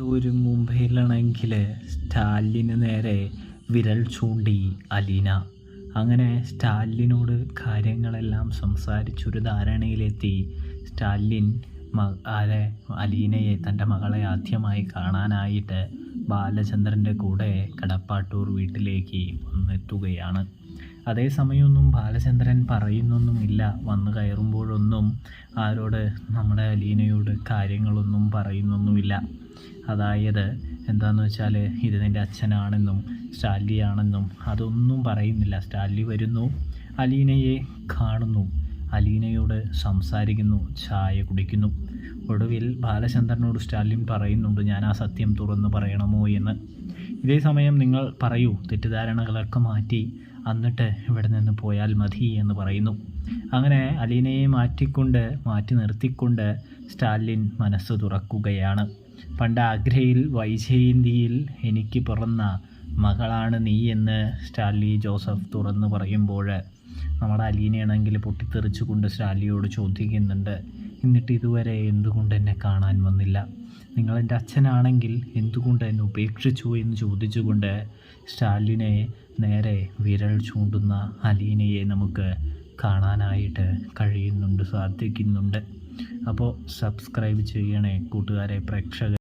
ഒരു മുംബൈയിലാണെങ്കിൽ സ്റ്റാലിന് നേരെ വിരൽ ചൂണ്ടി അലീന. അങ്ങനെ സ്റ്റാലിനോട് കാര്യങ്ങളെല്ലാം സംസാരിച്ചൊരു ധാരണയിലെത്തി സ്റ്റാലിൻ അലീനയെ, തൻ്റെ മകളെ ആദ്യമായി കാണാനായിട്ട് ബാലചന്ദ്രൻ്റെ കൂടെ കടപ്പാട്ടൂർ വീട്ടിലേക്ക് വന്നെത്തുകയാണ്. അതേസമയമൊന്നും ബാലചന്ദ്രൻ പറയുന്നൊന്നുമില്ല. വന്നു കയറുമ്പോഴൊന്നും ആരോട്, നമ്മുടെ അലീനയോട് കാര്യങ്ങളൊന്നും പറയുന്നൊന്നുമില്ല. അതായത് എന്താണെന്ന് വെച്ചാൽ ഇത് നിൻ്റെ അച്ഛനാണെന്നും സ്റ്റാലിയാണെന്നും അതൊന്നും പറയുന്നില്ല. സ്റ്റാലി വരുന്നു, അലീനയെ കാണുന്നു, അലീനയോട് സംസാരിക്കുന്നു, ചായ കുടിക്കുന്നു. ഒടുവിൽ ബാലചന്ദ്രനോട് സ്റ്റാലിൻ പറയുന്നുണ്ട്, ഞാൻ ആ സത്യം തുറന്നു പറയണമോ എന്ന്. ഇതേ സമയം നിങ്ങൾ പറയൂ, തെറ്റിദ്ധാരണകളൊക്കെ മാറ്റി എന്നിട്ട് ഇവിടെ നിന്ന് പോയാൽ മതി എന്ന് പറയുന്നു. അങ്ങനെ അലീനയെ മാറ്റി നിർത്തിക്കൊണ്ട് സ്റ്റാലിൻ മനസ്സ് തുറക്കുകയാണ്. പണ്ട് ആഗ്രയിൽ വൈജയന്തിയിൽ എനിക്ക് പിറന്ന മകളാണ് നീ എന്ന് സ്റ്റാൻലി ജോസഫ് തുറന്ന് പറയുമ്പോൾ നമ്മുടെ അലീനയാണെങ്കിൽ പൊട്ടിത്തെറിച്ചുകൊണ്ട് സ്റ്റാൻലിയോട് ചോദിക്കുന്നുണ്ട്, എന്നിട്ട് ഇതുവരെ എന്തുകൊണ്ട് എന്നെ കാണാൻ വന്നില്ല? നിങ്ങളെൻ്റെ അച്ഛനാണെങ്കിൽ എന്തുകൊണ്ട് എന്നെ ഉപേക്ഷിച്ചു എന്ന് ചോദിച്ചുകൊണ്ട് സ്റ്റാലിനെ നേരെ വിരൽ ചൂണ്ടുന്ന അലീനയെ നമുക്ക് കാണാനായിട്ട് സാധിക്കുന്നുണ്ട്. അപ്പോൾ സബ്സ്ക്രൈബ് ചെയ്യണേ കൂട്ടുകാരെ, പ്രേക്ഷകർ.